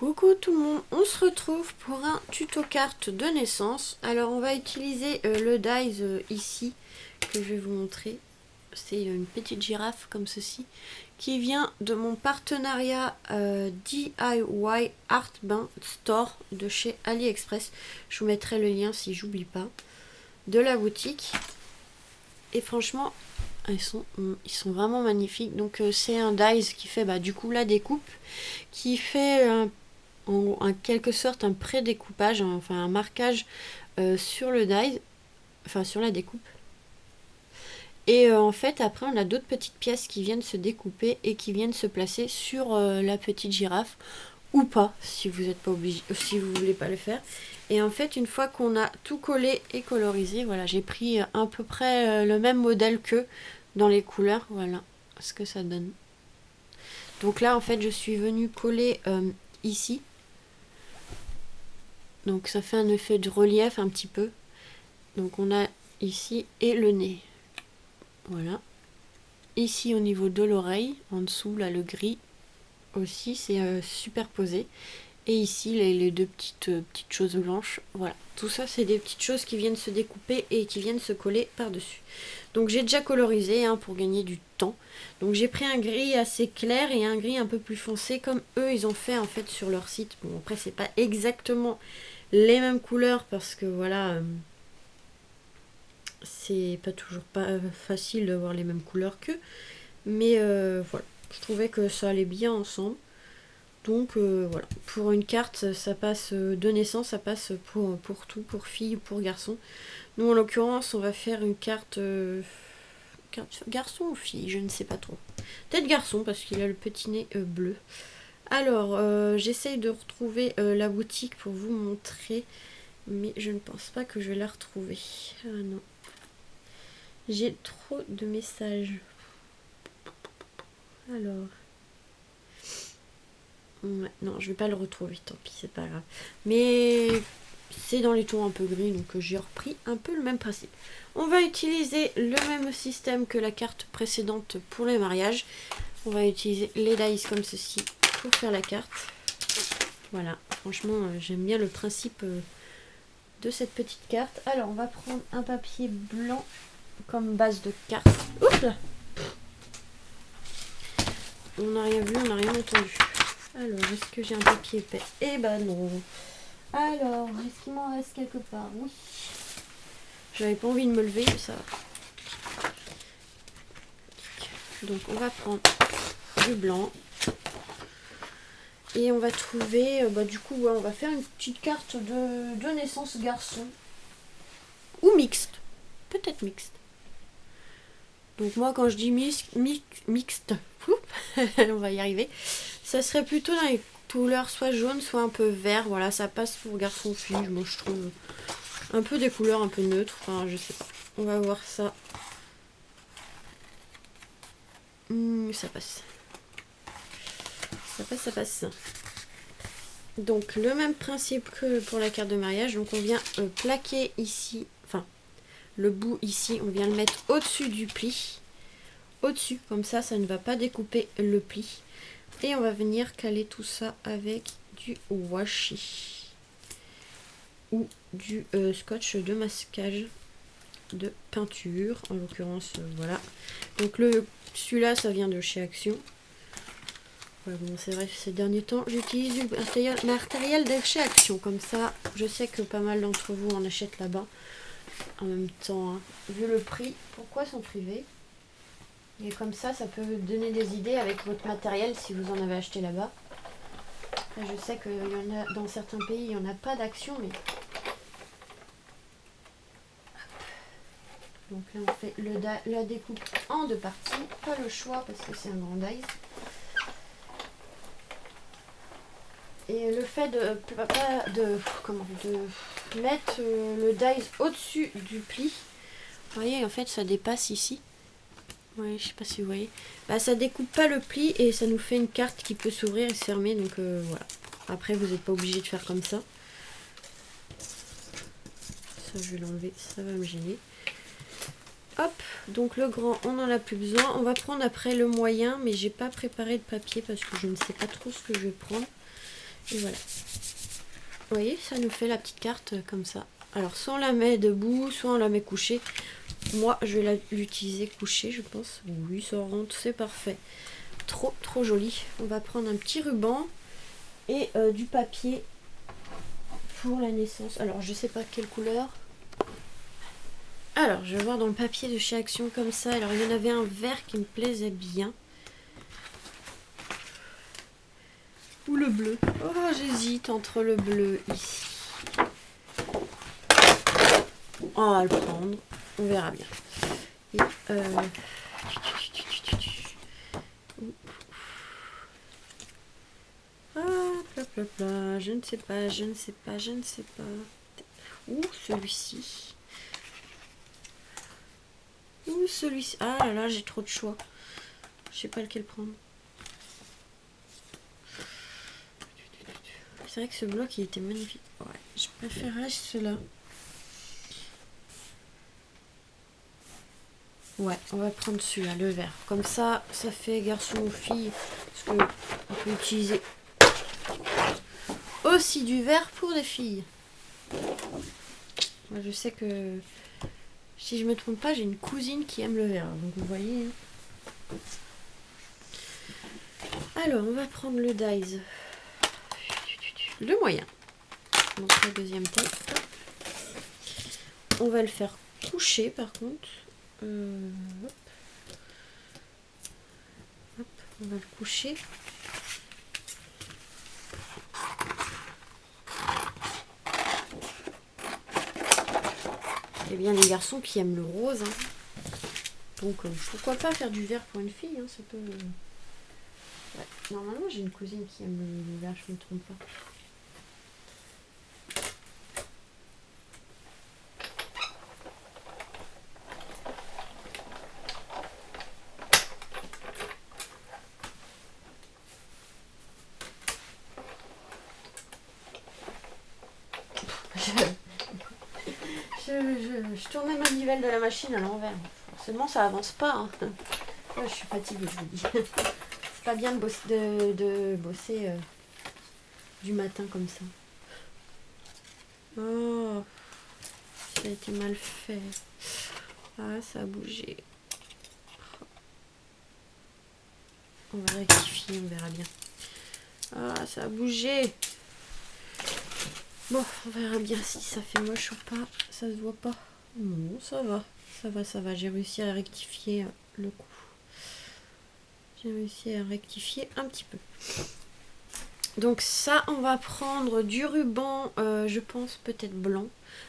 Coucou tout le monde, on se retrouve pour un tuto carte de naissance. Alors on va utiliser le dies ici que je vais vous montrer. C'est une petite girafe comme ceci qui vient de mon partenariat DIY Art Bin Store de chez AliExpress. Je vous mettrai le lien si j'oublie pas de la boutique. Et franchement ils sont vraiment magnifiques. Donc c'est un dies qui fait du coup la découpe, qui fait en quelque sorte un pré-découpage, enfin un marquage sur le die, enfin sur la découpe. Et en fait après on a d'autres petites pièces qui viennent se découper et qui viennent se placer sur la petite girafe, ou pas si vous n'êtes pas obligé, si vous voulez pas le faire. Et en fait une fois qu'on a tout collé et colorisé, voilà, j'ai pris à peu près le même modèle que dans les couleurs, voilà ce que ça donne. Donc là en fait je suis venue coller ici. Donc ça fait un effet de relief un petit peu. Donc on a ici et le nez. Voilà. Ici au niveau de l'oreille, en dessous là le gris aussi c'est superposé. Et ici les deux petites choses blanches. Voilà. Tout ça c'est des petites choses qui viennent se découper et qui viennent se coller par-dessus. Donc j'ai déjà colorisé pour gagner du temps. Donc j'ai pris un gris assez clair et un gris un peu plus foncé comme eux ils ont fait en fait sur leur site. Bon après c'est pas exactement les mêmes couleurs parce que voilà c'est pas toujours pas facile d'avoir les mêmes couleurs qu'eux, mais voilà, je trouvais que ça allait bien ensemble. Donc voilà, pour une carte ça passe de naissance, ça passe pour tout, pour fille ou pour garçon. Nous en l'occurrence on va faire une carte garçon ou fille, je ne sais pas trop, peut-être garçon parce qu'il a le petit nez bleu. Alors j'essaye de retrouver la boutique pour vous montrer, mais je ne pense pas que je vais la retrouver. Ah non, j'ai trop de messages. Alors ouais, non, je vais pas le retrouver, tant pis, c'est pas grave. Mais c'est dans les tons un peu gris, donc j'ai repris un peu le même principe. On va utiliser le même système que la carte précédente pour les mariages. On va utiliser les dies comme ceci pour faire la carte. Voilà, franchement j'aime bien le principe de cette petite carte. Alors on va prendre un papier blanc comme base de carte. Oups là, on n'a rien vu, on n'a rien entendu. Alors, est-ce que j'ai un papier épais? Eh ben non. Alors, est-ce qu'il m'en reste quelque part? Oui. J'avais pas envie de me lever, mais ça va. Donc, on va prendre du blanc. Et on va trouver, du coup, on va faire une petite carte de naissance garçon. Ou mixte. Peut-être mixte. Donc, moi, quand je dis mixte, on va y arriver. Ça serait plutôt dans les couleurs soit jaune, soit un peu vert. Voilà, ça passe pour garçon fille. Moi, je trouve un peu des couleurs un peu neutres. Enfin, je sais pas. On va voir ça. Ça passe. Ça passe, ça passe. Donc, le même principe que pour la carte de mariage. Donc, on vient plaquer ici. Enfin, le bout ici, on vient le mettre au-dessus du pli. Au-dessus, comme ça ne va pas découper le pli. Et on va venir caler tout ça avec du washi ou du scotch de masquage de peinture, en l'occurrence voilà. Donc celui-là ça vient de chez Action. Ouais, bon, c'est vrai que ces derniers temps j'utilise du matériel de chez Action, comme ça je sais que pas mal d'entre vous en achètent là-bas. En même temps, vu le prix, pourquoi s'en priver? Et comme ça peut donner des idées avec votre matériel si vous en avez acheté là-bas. Je sais qu'il y en a dans certains pays, il n'y en a pas d'Action, mais... Donc là on fait la découpe en deux parties. Pas le choix parce que c'est un grand dies. Et le fait de mettre le dies au-dessus du pli, vous voyez en fait ça dépasse ici. Ouais, je sais pas si vous voyez. Ça découpe pas le pli et ça nous fait une carte qui peut s'ouvrir et se fermer. Donc voilà. Après, vous n'êtes pas obligé de faire comme ça. Ça, je vais l'enlever. Ça va me gêner. Hop. Donc le grand, on n'en a plus besoin. On va prendre après le moyen. Mais j'ai pas préparé de papier parce que je ne sais pas trop ce que je vais prendre. Et voilà. Vous voyez, ça nous fait la petite carte comme ça. Alors, soit on la met debout, soit on la met couchée. Moi, je vais l'utiliser couchée, je pense. Oui, ça rentre, c'est parfait. Trop, trop joli. On va prendre un petit ruban et du papier pour la naissance. Alors, je sais pas quelle couleur. Alors, je vais voir dans le papier de chez Action comme ça. Alors, il y en avait un vert qui me plaisait bien. Ou le bleu. Oh, j'hésite entre le bleu ici. On va le prendre. On verra bien. Et, je ne sais pas, je ne sais pas, je ne sais pas. Ou celui-ci. Ou celui-ci. Ah là là, j'ai trop de choix. Je sais pas lequel prendre. C'est vrai que ce bloc il était magnifique. Ouais, je préférerais ceux-là. Ouais, on va prendre celui-là, le vert. Comme ça, ça fait garçon ou fille. Parce que on peut utiliser aussi du vert pour des filles. Moi, je sais que si je me trompe pas, j'ai une cousine qui aime le vert. Donc vous voyez. Alors, on va prendre le dies. Le moyen. Donc la deuxième tête. On va le faire coucher par contre. Hop. Hop, on va le coucher. Il y a bien des garçons qui aiment le rose. Hein. Donc pourquoi pas faire du vert pour une fille, hein, ça peut... Ouais. Normalement j'ai une cousine qui aime le vert, je ne me trompe pas. Je tournais ma manivelle de la machine à l'envers. Forcément ça avance pas. Hein. Ouais, je suis fatiguée, je vous dis. C'est pas bien de bosser du matin comme ça. Oh, ça a été mal fait. Ah, ça a bougé. On va rectifier, on verra bien. Ah, ça a bougé. Bon, on verra bien si ça fait moche ou pas. Ça se voit pas. Non, ça va. Ça va, ça va. J'ai réussi à rectifier le coup. J'ai réussi à rectifier un petit peu. Donc ça, on va prendre du ruban, je pense peut-être blanc,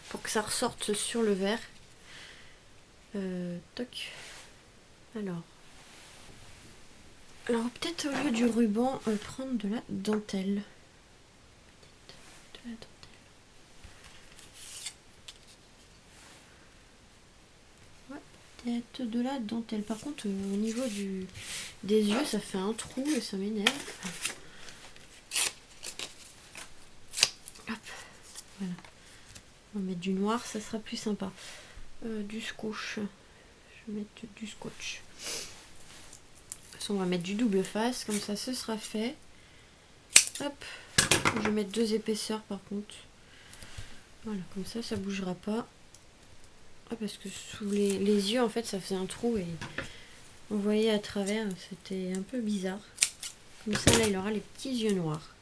pour que ça ressorte sur le verre. Toc. Alors peut-être au lieu du ruban, prendre de la dentelle. De la dentelle. Peut-être de la dentelle. Par contre, au niveau des yeux, ça fait un trou et ça m'énerve. Hop, voilà. On va mettre du noir, ça sera plus sympa. Du scotch. Je vais mettre du scotch. De toute façon, on va mettre du double face, comme ça, ce sera fait. Hop. Je vais mettre 2 épaisseurs par contre. Voilà, comme ça, ça bougera pas. Ah, parce que sous les yeux, en fait, ça faisait un trou et on voyait à travers, c'était un peu bizarre. Comme ça, là, il aura les petits yeux noirs.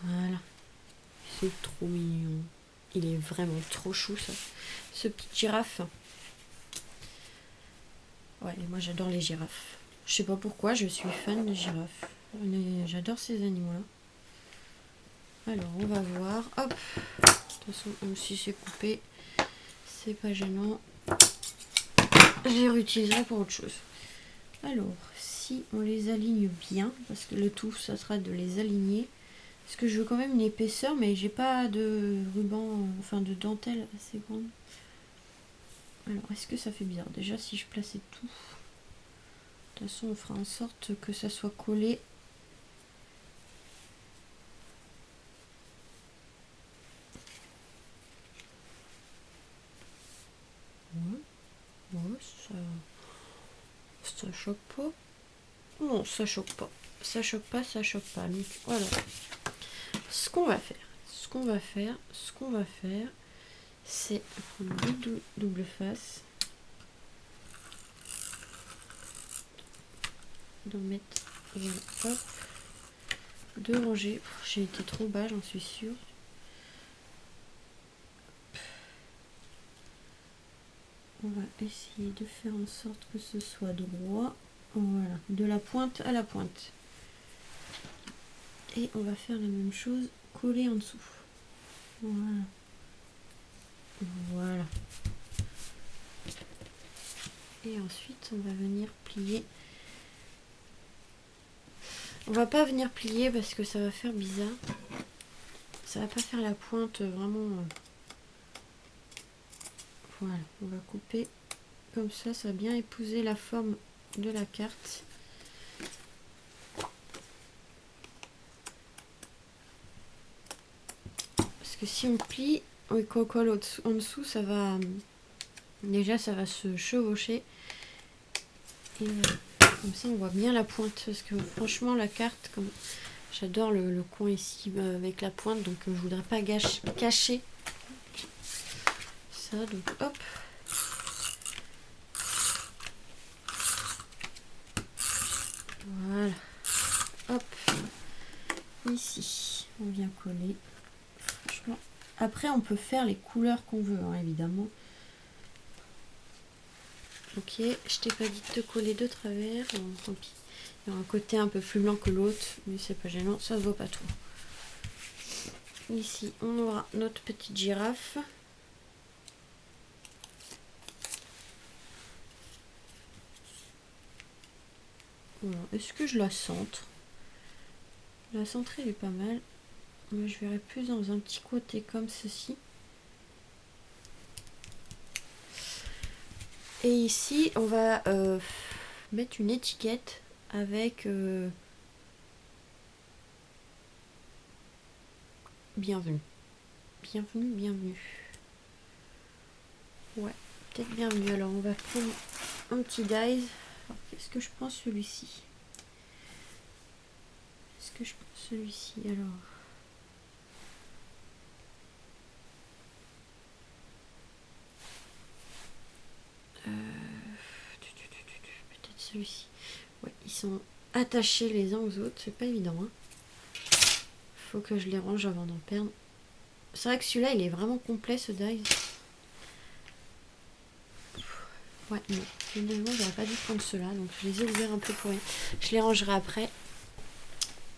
Voilà. C'est trop mignon. Il est vraiment trop chou, ça. Ce petit girafe. Ouais, moi, j'adore les girafes. Je sais pas pourquoi, je suis fan des girafes. J'adore ces animaux-là. Alors, on va voir. Hop. De toute façon, même si c'est coupé, c'est pas gênant. Je les réutiliserai pour autre chose. Alors, si on les aligne bien, parce que le tout, ça sera de les aligner. Parce que je veux quand même une épaisseur, mais j'ai pas de ruban, enfin de dentelle assez grande. Alors, est-ce que ça fait bien? Déjà, si je plaçais tout. De toute façon, on fera en sorte que ça soit collé. Ouais, ça choque pas. Non, ça choque pas. ça choque pas, ça choque pas. Donc voilà. Ce qu'on va faire, c'est prendre deux double face, d'en mettre, voilà, hop, de ranger. J'ai été trop bas, j'en suis sûre. On va essayer de faire en sorte que ce soit droit. Voilà, de la pointe à la pointe. Et on va faire la même chose, coller en dessous. Voilà. Voilà. Et ensuite, on va venir plier. On va pas venir plier parce que ça va faire bizarre. Ça va pas faire la pointe vraiment. Voilà, on va couper comme ça va bien épouser la forme de la carte. Parce que si on plie et qu'on colle en dessous, ça va déjà ça va se chevaucher. Et comme ça on voit bien la pointe. Parce que franchement la carte, comme j'adore le coin ici avec la pointe, donc je voudrais pas cacher ça. Donc hop. Voilà. Hop. Ici, on vient coller. Franchement. Après, on peut faire les couleurs qu'on veut, hein, évidemment. Ok, je t'ai pas dit de te coller de travers. Bon, tant pis. Il y a un côté un peu plus blanc que l'autre, mais c'est pas gênant, ça se voit pas trop. Ici, on aura notre petite girafe. Voilà. Est-ce que je la centre? La centrer, elle est pas mal. Mais je verrai plus dans un petit côté comme ceci. Et ici, on va mettre une étiquette avec bienvenue. Bienvenue, bienvenue. Ouais, peut-être bienvenue. Alors, on va prendre un petit dies. Qu'est-ce que je prends celui-ci? Est-ce que je prends celui-ci alors? Peut-être celui-ci. Ouais, ils sont attachés les uns aux autres, c'est pas évident. Hein. Faut que je les range avant d'en perdre. C'est vrai que celui-là, il est vraiment complet, ce dies. Ouais, non. Finalement, j'aurais pas dû prendre ceux-là, donc je les ai ouverts un peu pour rien. Je les rangerai après.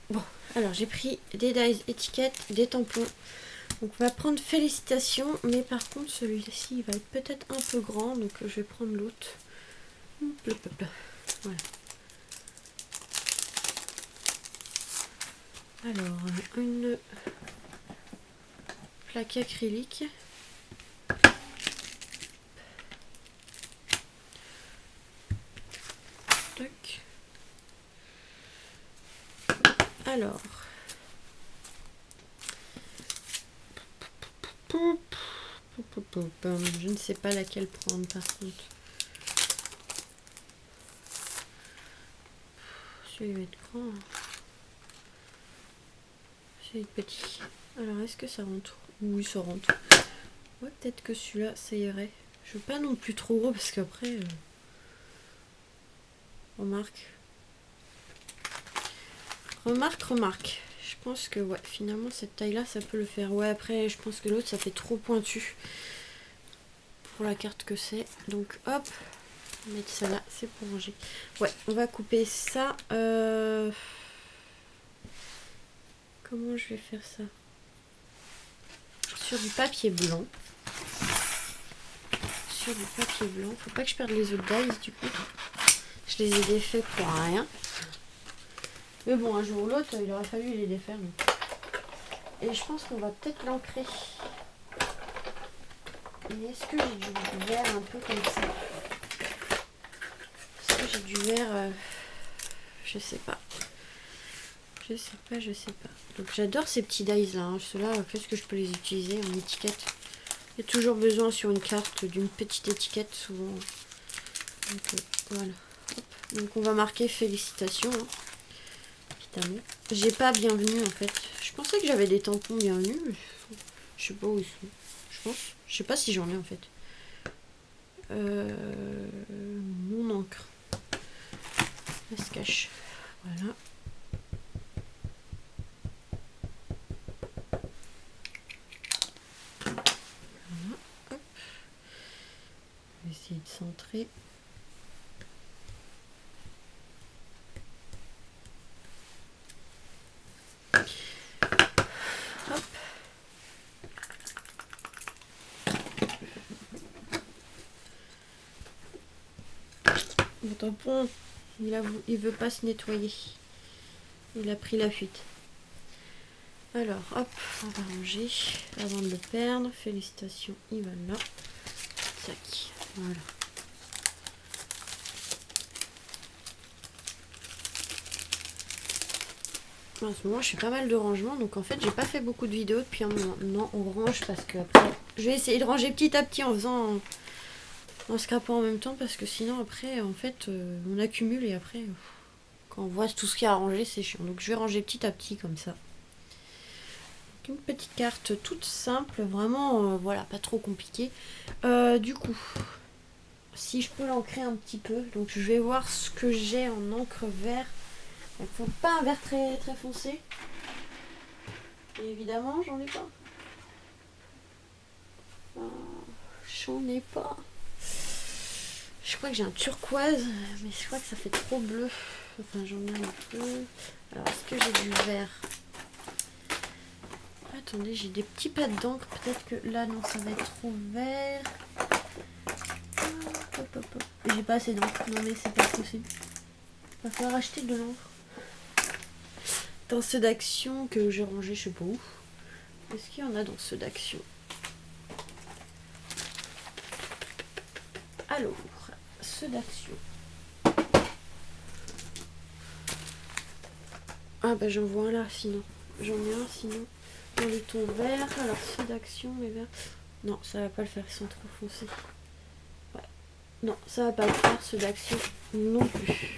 Bon, alors j'ai pris des dies étiquettes, des tampons. Donc on va prendre félicitations, mais par contre celui-ci il va être peut-être un peu grand, donc je vais prendre l'autre. Voilà. Alors, une plaque acrylique. Tac. Alors. Je ne sais pas laquelle prendre par contre. Celui-là va être grand. Celui-là est petit. Alors est-ce que ça rentre? Oui, ça rentre. Ouais, peut-être que celui-là, ça irait. Je veux pas non plus trop gros parce qu'après... Remarque. Je pense que ouais, finalement cette taille-là, ça peut le faire. Ouais, après, je pense que l'autre, ça fait trop pointu pour la carte que c'est. Donc hop, on va mettre ça là, c'est pour ranger. Ouais, on va couper ça. Comment je vais faire ça? Sur du papier blanc. Sur du papier blanc. Faut pas que je perde les autres dies du coup. Je les ai défaits pour rien. Mais bon, un jour ou l'autre, il aurait fallu les défaire. Donc. Et je pense qu'on va peut-être l'ancrer. Mais est-ce que j'ai du verre un peu comme ça? Est-ce que j'ai du verre je sais pas. Je sais pas. Donc j'adore ces petits dies là. Hein. Ceux-là, qu'est-ce que je peux les utiliser en étiquette? Il y a toujours besoin sur une carte d'une petite étiquette souvent. Donc voilà. Hop. Donc on va marquer félicitations. Hein. évidemment. J'ai pas bienvenue en fait. Je pensais que j'avais des tampons bienvenue, mais je sais pas où ils sont. Je pense. Je sais pas si j'en ai en fait. Mon encre. Elle se cache. Voilà. Voilà. Hop. On va essayer de centrer. Hop. Mon tampon, il veut pas se nettoyer. Il a pris la fuite. Alors, hop, on va ranger avant de le perdre. Félicitations, il va là. Tac, voilà. En ce moment, je fais pas mal de rangement, donc en fait, j'ai pas fait beaucoup de vidéos depuis un moment. Non, on range parce que après, je vais essayer de ranger petit à petit en scrapant en même temps, parce que sinon après, en fait, on accumule et après, quand on voit tout ce qu'il y a à ranger, c'est chiant. Donc je vais ranger petit à petit comme ça. Une petite carte toute simple, vraiment, voilà, pas trop compliquée. Du coup, si je peux l'ancrer un petit peu, donc je vais voir ce que j'ai en encre vert. Il ne faut pas un vert très, très foncé. Et évidemment, j'en ai pas. J'en ai pas. Je crois que j'ai un turquoise, mais je crois que ça fait trop bleu. Enfin, j'en ai un peu. Alors, est-ce que j'ai du vert? Attendez, j'ai des petits pads d'encre. Peut-être que là, non, ça va être trop vert. Hop, hop, hop. J'ai pas assez d'encre. Non, mais c'est pas possible. Il va falloir acheter de l'encre. Dans ceux d'action que j'ai rangé, je sais pas où. Est-ce qu'il y en a dans ceux d'action? Alors, ceux d'action. Ah bah j'en vois un là, sinon. J'en ai un, sinon. Dans les tons verts. Alors, ceux d'action, les verts. Non, ça va pas le faire, ils sont trop foncés. Ouais. Non, ça va pas le faire, ceux d'action non plus.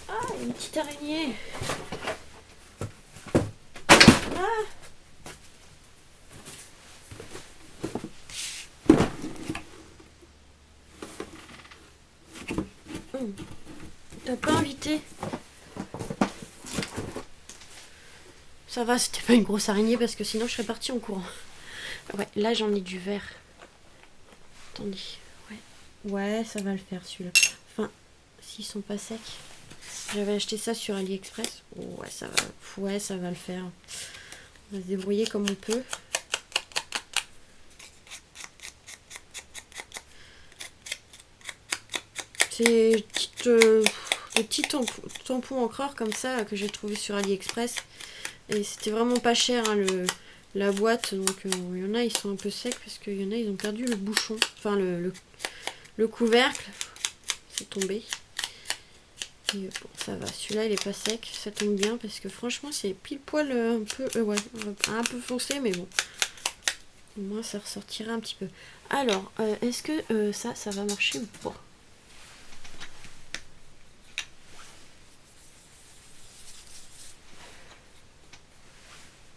Ah, il y a une petite araignée. Ah! T'as pas invité? Ça va, c'était pas une grosse araignée parce que sinon je serais partie en courant. Ouais, là j'en ai du vert. Attendez. Ouais. Ouais, ça va le faire celui-là. Enfin, s'ils sont pas secs. J'avais acheté ça sur AliExpress. Oh, ouais, ça va. Ouais, ça va le faire. On va se débrouiller comme on peut. C'est des petits tampons encreurs comme ça que j'ai trouvé sur AliExpress. Et c'était vraiment pas cher la boîte. Donc il y en a, ils sont un peu secs parce qu'il y en a, ils ont perdu le bouchon. Enfin, le couvercle. C'est tombé. Et bon, ça va. Celui-là, il est pas sec. Ça tombe bien parce que franchement, c'est pile poil un peu... ouais, un peu foncé, mais bon. Au moins, ça ressortira un petit peu. Alors, est-ce que ça va marcher ou pas?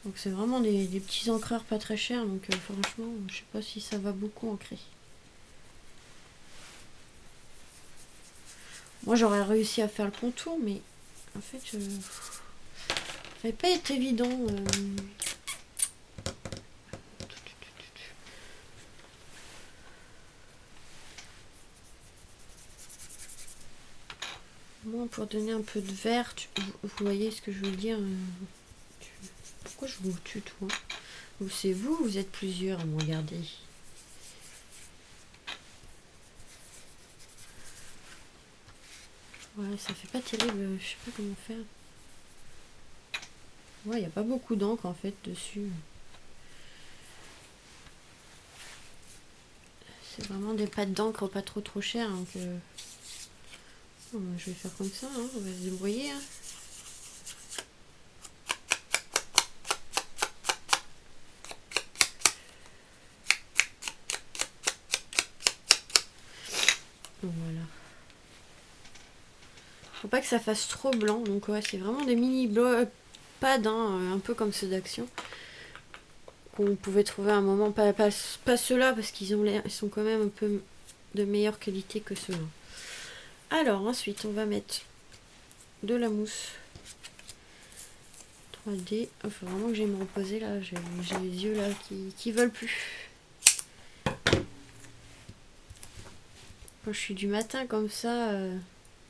Donc c'est vraiment des petits encreurs pas très chers, donc franchement, je sais pas si ça va beaucoup ancrer. Moi j'aurais réussi à faire le contour, mais en fait, ça n'avait pas été évident. Moi, pour donner un peu de vert, vous voyez ce que je veux dire. Pourquoi je vous tutoie? Ou c'est vous, vous êtes plusieurs à me regarder. Ouais, ça fait pas terrible, je sais pas comment faire. Ouais, il n'y a pas beaucoup d'encre en fait dessus. C'est vraiment des pâtes d'encre pas trop chères. Donc, je vais faire comme ça, hein, on va se débrouiller. Hein. Voilà. Faut pas que ça fasse trop blanc. Donc ouais, c'est vraiment des mini pads, hein, un peu comme ceux d'Action. Qu'on pouvait trouver à un moment. Pas ceux-là, parce qu'ils sont quand même un peu de meilleure qualité que ceux-là. Alors ensuite, on va mettre de la mousse 3D. Il faut vraiment que j'aille me reposer là. J'ai les yeux là qui veulent plus. Quand je suis du matin comme ça,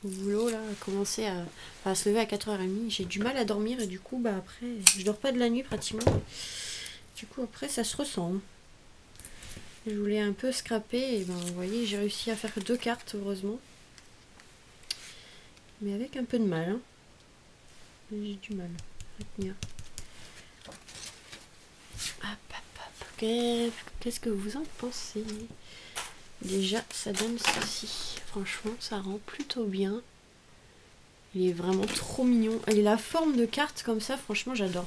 au boulot, là, commencer à se lever à 4h30, j'ai du mal à dormir et du coup, bah après, je dors pas de la nuit pratiquement. Du coup, après, ça se ressent. Je voulais un peu scraper et ben, vous voyez, j'ai réussi à faire 2 cartes, heureusement. Mais avec un peu de mal. Hein. J'ai du mal à tenir. Qu'est-ce que vous en pensez? Déjà, ça donne ceci. Franchement, ça rend plutôt bien. Il est vraiment trop mignon. Et la forme de carte comme ça, franchement, j'adore.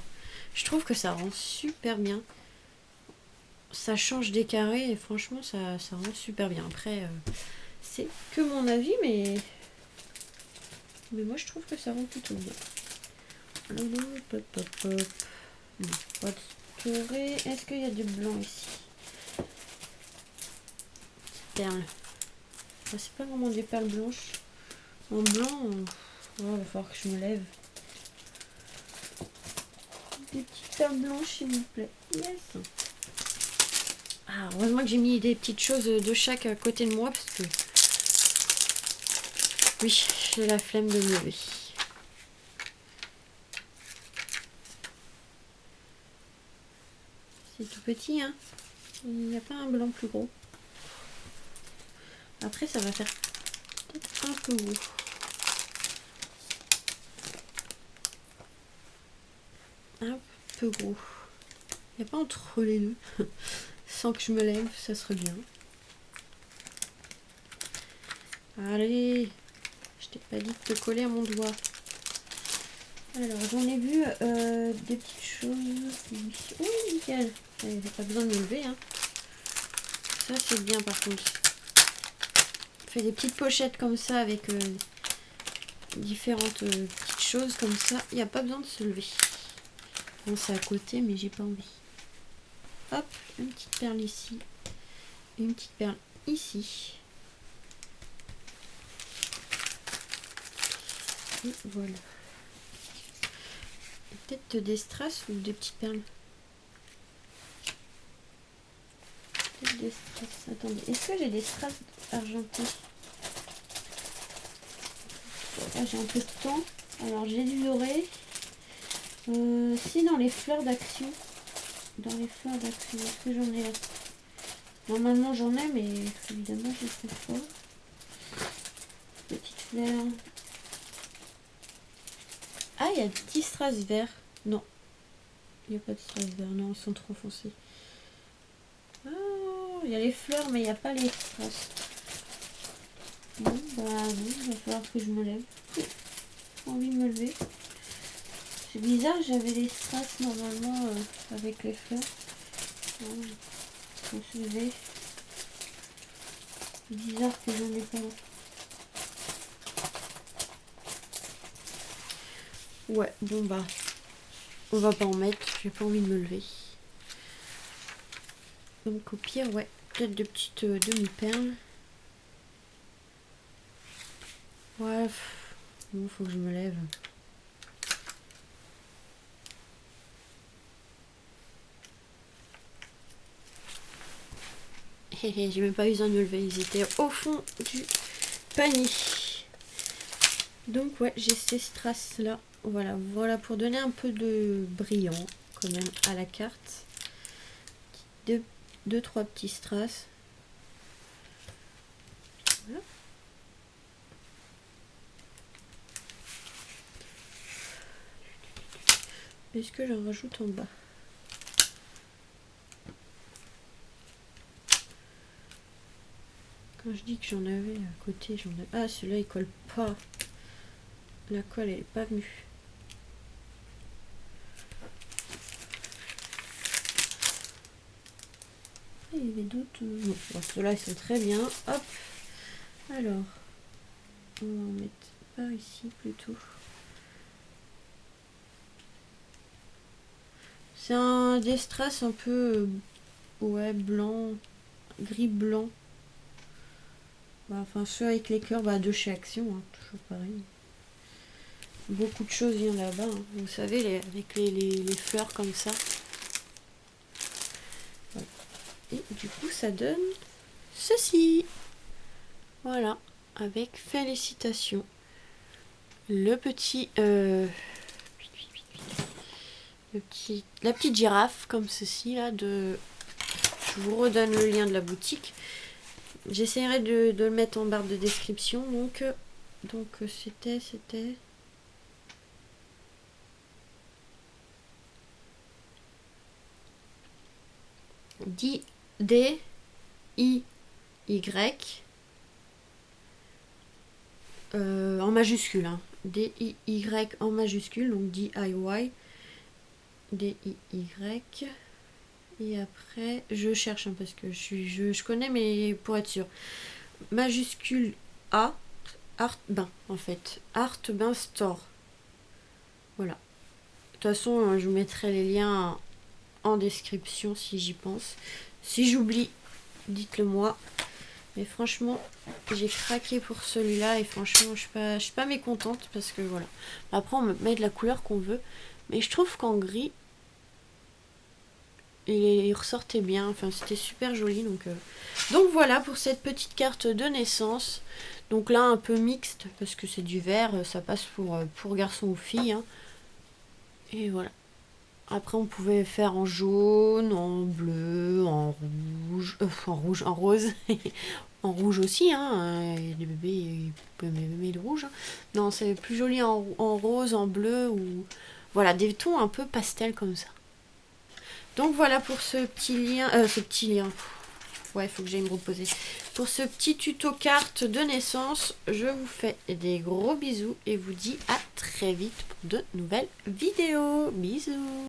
Je trouve que ça rend super bien. Ça change des carrés et franchement, ça rend super bien. Après, c'est que mon avis, mais moi, je trouve que ça rend plutôt bien. Pas de storé. Est-ce qu'il y a du blanc ici? Perles. C'est pas vraiment des perles blanches. En blanc, il va falloir que je me lève. Des petites perles blanches, s'il vous plaît. Yes. Ah, heureusement que j'ai mis des petites choses de chaque à côté de moi parce que oui, j'ai la flemme de me lever. C'est tout petit, hein. Il n'y a pas un blanc plus gros. Après, ça va faire peut-être un peu gros. Un peu gros. Il n'y a pas entre les deux. Sans que je me lève, ça serait bien. Allez, je t'ai pas dit de te coller à mon doigt. Alors, j'en ai vu des petites choses. Oui, nickel. J'ai pas besoin de me lever. Hein. Ça, c'est bien par contre. Je fais des petites pochettes comme ça avec différentes petites choses comme ça. Il n'y a pas besoin de se lever. Bon, c'est à côté, mais j'ai pas envie. Hop, une petite perle ici. Une petite perle ici. Et voilà. Peut-être des strass ou des petites perles. Peut-être des strass. Attendez, est-ce que j'ai des strass argentés? Là, j'ai un peu de temps. Alors, j'ai du doré. Si, dans les fleurs d'action. Dans les fleurs d'action, est-ce que j'en ai là? Normalement, j'en ai, mais évidemment, je ne sais pas. Petite fleur. Ah, il y a des petits strass verts. Non. Il n'y a pas de strass verts. Non, ils sont trop foncés. Ah, il y a les fleurs, mais il n'y a pas les strass. Bon, bah non, il va falloir que je me lève. J'ai envie de me lever. C'est bizarre, j'avais les strass normalement avec les fleurs. Je me suis levée. C'est bizarre que j'en ai pas là. Ouais, bon bah, on va pas en mettre, j'ai pas envie de me lever. Donc au pire, ouais, peut-être de petites demi-perles. Ouais, bon, faut que je me lève. J'ai même pas besoin de me lever, ils étaient au fond du panier. Donc ouais, j'ai ces strass là. Voilà pour donner un peu de brillant quand même à la carte. Deux, trois petits strass. Voilà. Est-ce que j'en rajoute en bas? Quand je dis que j'en avais à côté, j'en ai... Ah, celui-là, il colle pas. La colle, elle est pas venue. Ah, il y avait d'autres... Bon, ceux-là, ils sont très bien. Hop. Alors, on va en mettre Par ici plutôt. C'est un Destrass un peu ouais, blanc, gris blanc. Enfin ceux avec les cœurs de chez Action, hein, toujours pareil. Beaucoup de choses viennent là-bas, hein. Vous savez, avec les fleurs comme ça. Voilà. Et du coup ça donne ceci. Voilà, avec félicitations. La petite girafe comme ceci là je vous redonne le lien de la boutique. J'essaierai de le mettre en barre de description. Donc c'était D-I-Y en majuscule, hein. D-I-Y en majuscule, donc DIY. D-I-Y. Et après, je cherche parce que je connais, mais pour être sûr. Majuscule A, Art Bain, en fait. Art Bain Store. Voilà. De toute façon, je vous mettrai les liens en description si j'y pense. Si j'oublie, dites-le moi. Mais franchement, j'ai craqué pour celui-là et franchement, je suis pas mécontente parce que voilà. Après, on met de la couleur qu'on veut. Mais je trouve qu'en gris, il ressortait bien, enfin c'était super joli. Donc voilà pour cette petite carte de naissance. Donc là un peu mixte parce que c'est du vert, ça passe pour garçon ou fille, hein. Et voilà. Après on pouvait faire en jaune, en bleu, en rouge, en rose. En rouge aussi, hein. Il y a des bébés, ils peuvent aimer le rouge, hein. Non, c'est plus joli en rose, en bleu ou voilà, des tons un peu pastel comme ça. Donc voilà pour ce petit lien. Ouais, il faut que j'aille me reposer. Pour ce petit tuto carte de naissance, je vous fais des gros bisous et vous dis à très vite pour de nouvelles vidéos. Bisous.